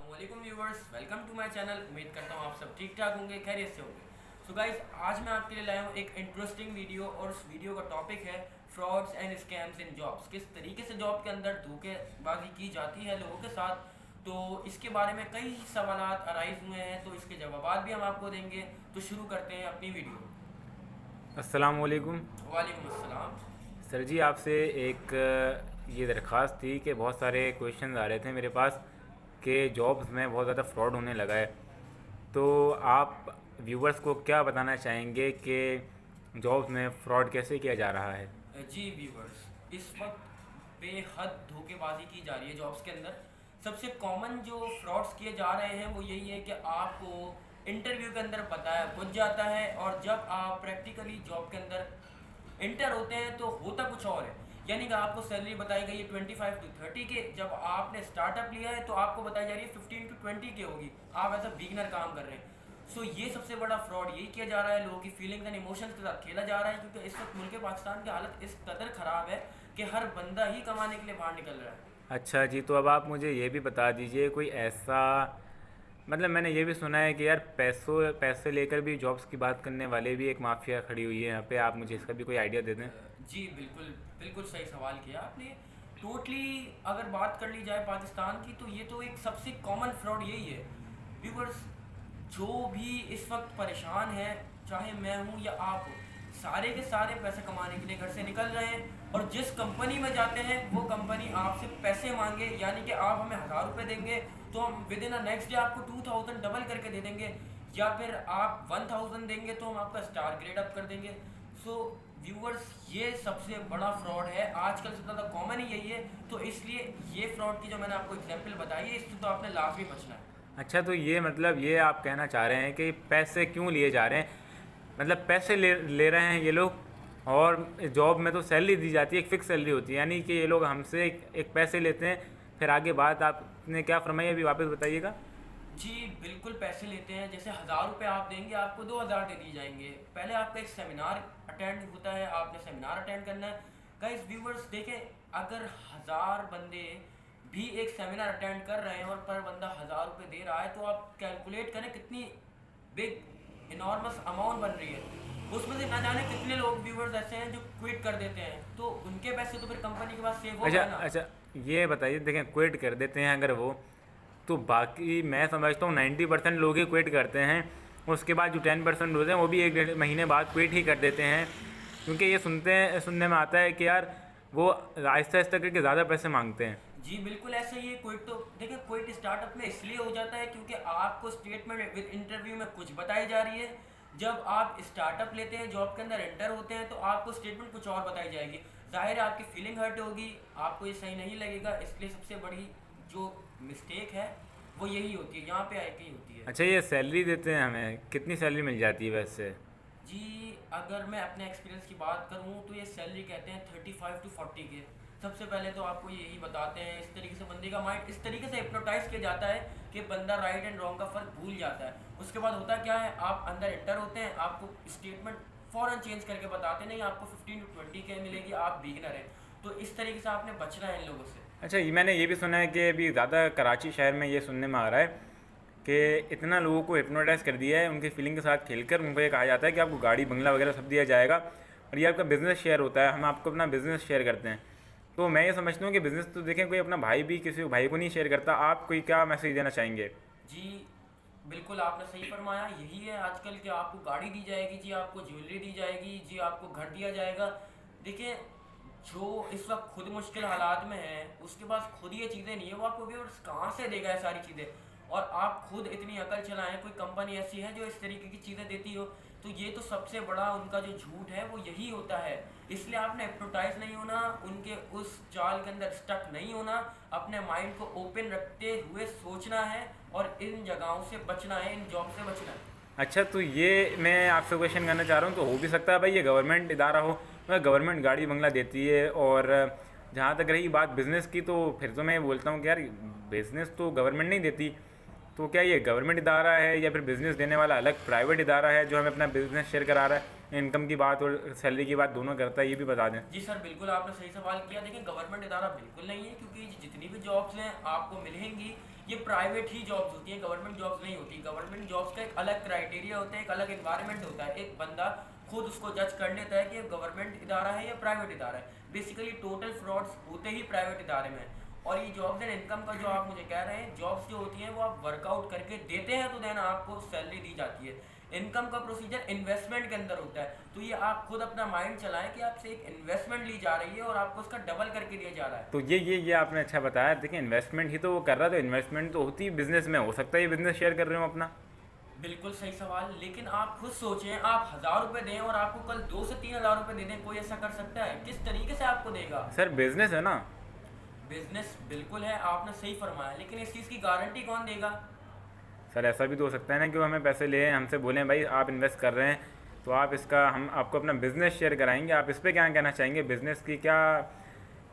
अस्सलामुअलैकुम viewers, welcome to my channel. उम्मीद करता हूँ आप सब ठीक ठाक होंगे, खैरियत से होंगे। सो गाइस, आज मैं आपके लिए लाया हूँ एक इंटरेस्टिंग वीडियो और उस वीडियो का टॉपिक है frauds and scams in jobs. किस तरीके से जॉब के अंदर धोखेबाजी की जाती है लोगों के साथ। तो इसके बारे में कई सवाल अराइज हुए हैं, तो इसके जवाब भी हम आपको देंगे। तो शुरू करते हैं अपनी वीडियो। अस्सलाम वालेकुम। वालेकुम अस्सलाम। सर जी, आपसे एक ये दरख्वास्त थी कि बहुत सारे क्वेश्चन आ रहे थे मेरे पास कि जॉब्स में बहुत ज़्यादा फ्रॉड होने लगा है। तो आप व्यूवर्स को क्या बताना चाहेंगे कि जॉब्स में फ़्रॉड कैसे किया जा रहा है? जी व्यूवर्स, इस वक्त बेहद धोखेबाजी की जा रही है जॉब्स के अंदर। सबसे कॉमन जो फ्रॉड्स किए जा रहे हैं वो यही है कि आपको इंटरव्यू के अंदर बताया कुछ जाता है और जब आप प्रैक्टिकली जॉब के अंदर इंटर होते हैं तो होता कुछ और है। यानी कि आपको सैलरी बताई गई है 25 to 30 के, जब आपने स्टार्टअप लिया है तो आपको बताई जा रही है 15 to 20 के होगी। आप ऐसा बिगनर काम कर रहे हैं। सो ये सबसे बड़ा फ्रॉड यही किया जा रहा है, लोगों की फीलिंग्स एंड इमोशंस के साथ खेला जा रहा है, क्योंकि इस वक्त मुल्क पाकिस्तान की हालत इस कदर ख़राब है कि हर बंदा ही कमाने के लिए बाहर निकल रहा है। अच्छा जी, तो अब आप मुझे ये भी बता दीजिए कोई ऐसा, मतलब मैंने ये भी सुना है कि यार पैसे लेकर भी जॉब्स की बात करने वाले भी एक माफिया खड़ी हुई है यहाँ पे। आप मुझे इसका भी कोई आइडिया दे दें। जी बिल्कुल, बिल्कुल सही सवाल किया आपने। टोटली अगर बात कर ली जाए पाकिस्तान की, तो ये तो एक सबसे कॉमन फ्रॉड यही है। व्यूवर्स, जो भी इस वक्त परेशान है, चाहे मैं हूँ या आप हो, सारे के सारे पैसे कमाने के लिए घर से निकल रहे हैं और जिस कंपनी में जाते हैं वो कंपनी आपसे पैसे मांगे, यानी कि आप हमें 1000 रुपये देंगे तो हम with in a next day आपको 2000 डबल करके दे देंगे, या फिर आप 1000 देंगे तो हम आपका स्टार ग्रेड अप कर देंगे। सो व्यूअर्स, ये सबसे बड़ा फ्रॉड है, आजकल सबसे ज़्यादा कॉमन ही यही है। तो इसलिए ये फ्रॉड की जो मैंने आपको एग्जांपल बताई है, इससे तो आपने लाजमी बचना है। अच्छा, तो ये मतलब ये आप कहना चाह रहे हैं कि पैसे क्यों लिए जा रहे हैं? मतलब पैसे ले रहे हैं ये लोग, और जॉब में तो सैलरी दी जाती है, एक फ़िक्स सैलरी होती है, यानी कि ये लोग हमसे एक पैसे लेते हैं। फिर आगे बात आपने क्या फरमाई, अभी वापस बताइएगा। जी बिल्कुल, पैसे लेते हैं। जैसे 1000 रुपये आप देंगे, आपको 2000 दे दिए जाएंगे। पहले आपका एक सेमिनार अटेंड होता है, आपने सेमिनार अटेंड करना है। गाइस व्यूवर्स देखें, अगर 1000 बंदे भी एक सेमिनार अटेंड कर रहे हैं और पर बंदा 1000 रुपये दे रहा है, तो आप कैलकुलेट करें कितनी बिग इनॉर्मस अमाउंट बन रही है। उसमें से ना जाने कितने लोग व्यूवर्स ऐसे हैं जो क्विट कर देते हैं, तो उनके पैसे तो फिर कंपनी के पास सेव हो अच्छा गए ना। अच्छा, ये बताइए, देखें क्विट कर देते हैं अगर वो, तो बाकी मैं समझता हूँ 90% लोग ही क्विट करते हैं। उसके बाद जो 10% होते हैं वो भी 1 डेढ़ महीने बाद क्विट ही कर देते हैं, क्योंकि ये सुनने में आता है कि यार वो आहिस्ता आहिस्ता करके ज़्यादा पैसे मांगते हैं। जी बिल्कुल ऐसे ही है। क्विट तो देखिए, क्विट स्टार्टअप में इसलिए हो जाता है क्योंकि आपको स्टेटमेंट विद इंटरव्यू में कुछ बताई जा रही है। जब आप स्टार्टअप लेते हैं, जॉब के अंदर एंटर होते हैं, तो आपको स्टेटमेंट कुछ और बताई जाएगी। जाहिर है आपकी फीलिंग हर्ट होगी, आपको ये सही नहीं लगेगा। इसलिए सबसे बड़ी जो मिस्टेक है वो यही होती है, यहाँ पे आके ही होती है। अच्छा, ये सैलरी देते हैं हमें, कितनी सैलरी मिल जाती है वैसे? जी अगर मैं अपने एक्सपीरियंस की बात करूँ तो ये सैलरी कहते हैं 35 to 40 के। सबसे पहले तो आपको यही बताते हैं, इस तरीके से बंदे का माइंड इस तरीके से हिप्नोटाइज किया जाता है कि बंदा राइट एंड रॉन्ग का फ़र्क भूल जाता है। उसके बाद होता क्या है, आप अंदर एंटर होते हैं, आपको स्टेटमेंट फ़ौरन चेंज करके बताते नहीं, आपको 15 to 20 के मिलेगी, आप बिगनर हैं। तो इस तरीके से आपने बचना है इन लोगों से। अच्छा, ये मैंने ये भी सुना है कि अभी ज़्यादा कराची शहर में ये सुनने में आ रहा है कि इतना लोगों को हिप्नोटाइज़ कर दिया है, उनकी फीलिंग के साथ खेलकर उनको ये कहा जाता है कि आपको गाड़ी बंगला वगैरह सब दिया जाएगा, और ये आपका बिज़नेस शेयर होता है, हम आपको अपना बिज़नेस शेयर करते हैं। तो मैं ये समझता हूँ कि बिज़नेस तो देखें, कोई अपना भाई भी किसी भाई को नहीं शेयर करता। आप कोई क्या मैसेज देना चाहेंगे? जी बिल्कुल, आपने सही फरमाया। यही है आजकल कि आपको गाड़ी दी जाएगी, जी आपको ज्वेलरी दी जाएगी, जी आपको घर दिया जाएगा। देखिए, जो इस वक्त खुद मुश्किल हालात में है, उसके पास खुद ये चीज़ें नहीं है, वो आपको व्यूअर्स कहाँ से देगा ये सारी चीज़ें। और आप खुद इतनी अकल चलाएं, कोई कंपनी ऐसी है जो इस तरीके की चीज़ें देती हो, तो ये तो सबसे बड़ा उनका जो झूठ है वो यही होता है। इसलिए आपने हिप्नोटाइज नहीं होना, उनके उस जाल के अंदर स्टक नहीं होना, अपने माइंड को ओपन रखते हुए सोचना है और इन जगहों से बचना है, इन जॉब से बचना है। अच्छा, तो ये मैं आपसे क्वेश्चन करना चाह रहा हूँ, तो हो भी सकता है भाई ये गवर्नमेंट इदारा हो, मतलब गवर्नमेंट गाड़ी बंगला देती है, और जहाँ तक रही बात बिज़नेस की, तो फिर तो मैं बोलता हूँ कि यार बिज़नेस तो गवर्नमेंट नहीं देती। तो क्या ये गवर्नमेंट इदारा है या फिर बिज़नेस देने वाला अलग प्राइवेट इदारा है जो हमें अपना बिज़नेस शेयर करा रहा है? इनकम की बात और सैलरी की बात दोनों करता है, ये भी बता दें। जी सर, बिल्कुल आपने सही सवाल किया। देखिए, गवर्नमेंट इदारा बिल्कुल नहीं है, क्योंकि जितनी भी जॉब्स हैं आपको मिलेंगी ये प्राइवेट ही जॉब्स होती हैं, गवर्नमेंट जॉब्स नहीं होती। गवर्नमेंट जॉब्स का एक अलग क्राइटेरिया होता है, एक अलग एनवायरनमेंट होता है, एक बंदा खुद उसको जज कर लेता है कि गवर्नमेंट इदारा है या प्राइवेट इदारा है। बेसिकली टोटल फ्रॉड्स होते ही प्राइवेट इदारे में। और ये जॉब्स एंड इनकम का जो आप मुझे कह रहे हैं, जॉब्स जो होती हैं वो आप वर्कआउट करके देते हैं तो देन आपको सैलरी दी जाती है। इनकम का प्रोसीजर इन्वेस्टमेंट के अंदर होता है, तो ये आप खुद अपना माइंड चलाएं कि आपसे एक इन्वेस्टमेंट ली जा रही है और आपको उसका डबल करके दिया जा रहा है। तो ये आपने अच्छा बताया। देखिए इन्वेस्टमेंट ही तो वो कर रहा, तो इन्वेस्टमेंट तो होती है बिजनेस में, हो सकता है ये बिजनेस शेयर कर रहे हो अपना। बिल्कुल सही सवाल, लेकिन आप खुद सोचें, आप 1,000 रुपये दें और आपको कल 2 से 3 हज़ार रुपये दे दें, कोई ऐसा कर सकता है? किस तरीके से आपको देगा? सर बिजनेस है ना। बिजनेस बिल्कुल है, आपने सही फरमाया, लेकिन इस चीज़ की गारंटी कौन देगा? सर ऐसा भी तो हो सकता है ना कि वो हमें पैसे ले हमसे बोलें भाई आप इन्वेस्ट कर रहे हैं तो आप इसका हम आपको अपना बिजनेस शेयर कराएंगे। आप इस पर क्या कहना चाहेंगे? बिजनेस की क्या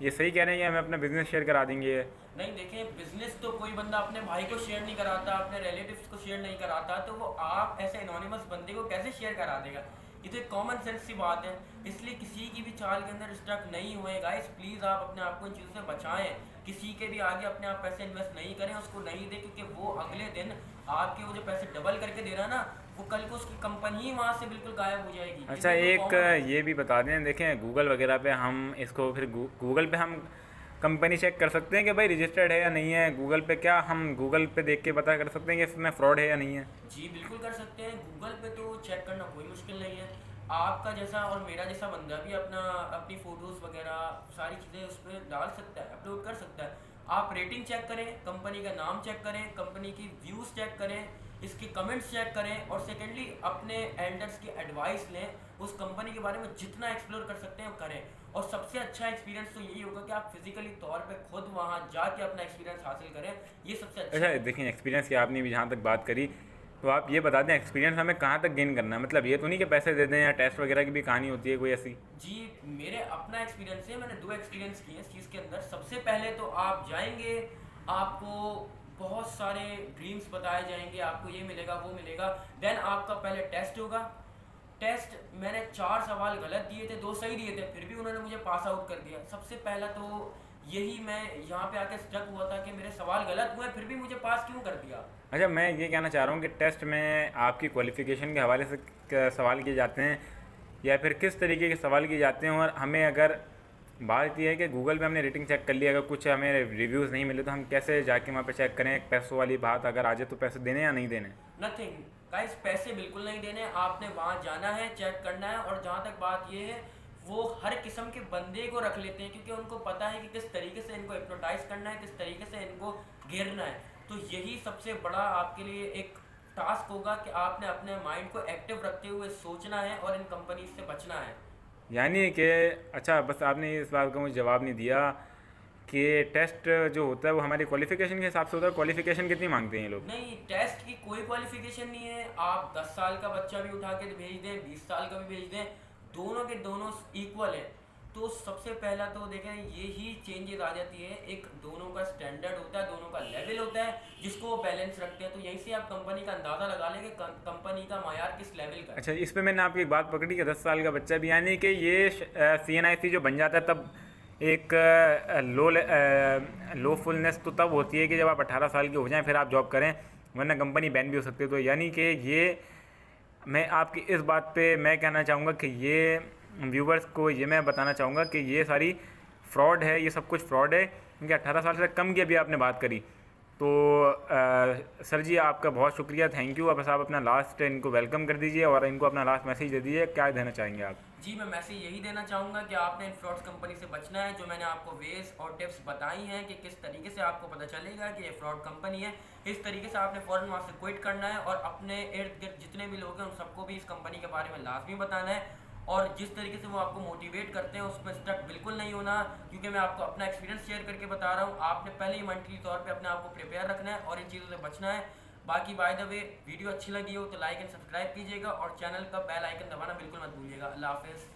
ये सही कह रहे हैं कि हमें अपना बिजनेस शेयर करा देंगे? नहीं, देखें, बिजनेस तो कोई बंदा अपने भाई को शेयर नहीं कराता, अपने रिलेटिव्स को शेयर नहीं कराता, तो वो आप ऐसे एनोनिमस बंदे को कैसे शेयर करा देगा? ये तो एक कॉमन सेंस की बात है। इसलिए किसी की भी चाल के अंदर स्टक नहीं हुए गाइस, प्लीज़ आप अपने आप को इन चीज़ों से बचाएं। किसी के भी आगे अपने आप पैसे इन्वेस्ट नहीं करें, उसको नहीं दें, क्योंकि वो अगले दिन आपके वो जो पैसे डबल करके दे रहा है ना, वो कल को उसकी कंपनी ही वहाँ से बिल्कुल गायब हो जाएगी। अच्छा एक ये भी बता दें, देखें गूगल वगैरह पे हम इसको फिर गूगल पे हम कंपनी चेक कर सकते हैं कि भाई रजिस्टर्ड है या नहीं है। गूगल पे क्या हम गूगल पे देख के पता कर सकते हैं कि इसमें फ्रॉड है या नहीं है? जी बिल्कुल कर सकते हैं, गूगल पे तो चेक करना कोई मुश्किल नहीं है। आपका जैसा और मेरा जैसा बंदा भी अपनी फ़ोटोज़ वगैरह सारी चीज़ें उस पर डाल सकता है, अपलोड कर सकता है। आप रेटिंग चेक करें, कंपनी का नाम चेक करें, कंपनी की व्यूज़ चेक करें, इसके कमेंट्स चेक करें, और सेकेंडली अपने एल्डर्स की एडवाइस लें, उस कंपनी के बारे में जितना एक्सप्लोर कर सकते हैं वो करें। और सबसे अच्छा एक्सपीरियंस तो यही होगा कि आप फिजिकली तौर पे खुद वहाँ जाके अपना एक्सपीरियंस हासिल करें, ये सबसे अच्छा अच्छा देखिए एक्सपीरियंस की आपने भी जहाँ तक बात करी, तो आप ये बता दें एक्सपीरियंस हमें कहाँ तक गेन करना है? मतलब ये तो नहीं कि पैसे दे दें, या टेस्ट वगैरह की भी कहानी होती है कोई ऐसी? जी, मेरे अपना एक्सपीरियंस है, मैंने 2 एक्सपीरियंस किए इस चीज़ के अंदर। सबसे पहले तो आप जाएंगे, आपको बहुत सारे ड्रीम्स बताए जाएंगे, आपको ये मिलेगा वो मिलेगा। देन आपका पहले टेस्ट होगा। टेस्ट मैंने 4 सवाल गलत दिए थे, 2 सही दिए थे, फिर भी उन्होंने मुझे पास आउट कर दिया। सबसे पहला तो यही मैं यहाँ पे आके स्टक हुआ था कि मेरे सवाल गलत हुए, फिर भी मुझे पास क्यों कर दिया। अच्छा मैं ये कहना चाह रहा हूँ कि टेस्ट में आपकी क्वालिफ़िकेशन के हवाले से सवाल किए जाते हैं या फिर किस तरीके के सवाल किए जाते हैं? और हमें अगर बात यह है कि गूगल पे हमने रेटिंग चेक कर लिया, अगर कुछ हमें रिव्यूज़ नहीं मिले तो हम कैसे जाके वहाँ पे चेक करें? पैसों वाली बात अगर आ जाए तो पैसे देने या नहीं देने? नथिंग गाइस, पैसे बिल्कुल नहीं देने, आपने वहाँ जाना है, चेक करना है। और जहाँ तक बात ये है, वो हर किस्म के बंदे को रख लेते हैं, क्योंकि उनको पता है कि किस तरीके से इनको हिप्नोटाइज करना है, किस तरीके से इनको घेरना है। तो यही सबसे बड़ा आपके लिए एक टास्क होगा कि आपने अपने माइंड को एक्टिव रखते हुए सोचना है और इन कंपनी से बचना है। यानी कि अच्छा बस आपने इस बात का मुझे जवाब नहीं दिया कि टेस्ट जो होता है वो हमारी क्वालिफ़िकेशन के हिसाब से होता है। क्वालिफ़िकेशन कितनी मांगते हैं ये लोग? नहीं, टेस्ट की कोई क्वालिफिकेशन नहीं है। आप 10 साल का बच्चा भी उठा के भेज दें, 20 साल का भी भेज दें, दोनों के दोनों इक्वल है। तो सबसे पहला तो देखें यही चेंजेस आ जाती है, एक दोनों का स्टैंडर्ड होता है, दोनों का लेवल होता है, जिसको वो बैलेंस रखते हैं। तो यहीं से आप कंपनी का अंदाज़ा लगा लें कि कंपनी का मायार किस लेवल का है। अच्छा इस पे मैंने आपकी एक बात पकड़ी कि 10 साल का बच्चा भी, यानी कि ये CNIC जो बन जाता है तब एक लो फुलनेस तो तब होती है कि जब आप 18 साल के हो जाएं फिर आप जॉब करें, वरना कंपनी बैन भी हो सकती है। तो यानी कि ये मैं आपकी इस बात पे मैं कहना चाहूँगा कि ये व्यूवर्स को ये मैं बताना चाहूँगा कि ये सारी फ्रॉड है, ये सब कुछ फ्रॉड है, क्योंकि 18 साल से कम की अभी आपने बात करी। तो सर जी आपका बहुत शुक्रिया, थैंक यू। अब बस आप अपना लास्ट इनको वेलकम कर दीजिए और इनको अपना लास्ट मैसेज दे दीजिए, क्या देना चाहेंगे आप? जी, मैं मैसेज यही देना चाहूँगा कि आपने इन फ्रॉड्स कंपनी से बचना है। जो मैंने आपको वेज और टिप्स बताई हैं कि किस तरीके से आपको पता चलेगा कि ये फ्रॉड कंपनी है, इस तरीके से आपने फ़ौरन वहाँ से क्विट करना है और अपने इर्द गिर्द जितने भी लोग हैं उन सबको भी इस कंपनी के बारे में लाजमी बताना है। और जिस तरीके से वो आपको मोटिवेट करते हैं उसमें स्टक बिल्कुल नहीं होना, क्योंकि मैं आपको अपना एक्सपीरियंस शेयर करके बता रहा हूँ। आपने पहले ही मेंटली तौर पे अपने आप को प्रिपेयर रखना है और इन चीज़ों से बचना है। बाकी बाय द वे वीडियो अच्छी लगी हो तो लाइक एंड सब्सक्राइब कीजिएगा और चैनल का बेल आइकन दबाना बिल्कुल मत भूलिएगा। अल्लाह हाफिज़।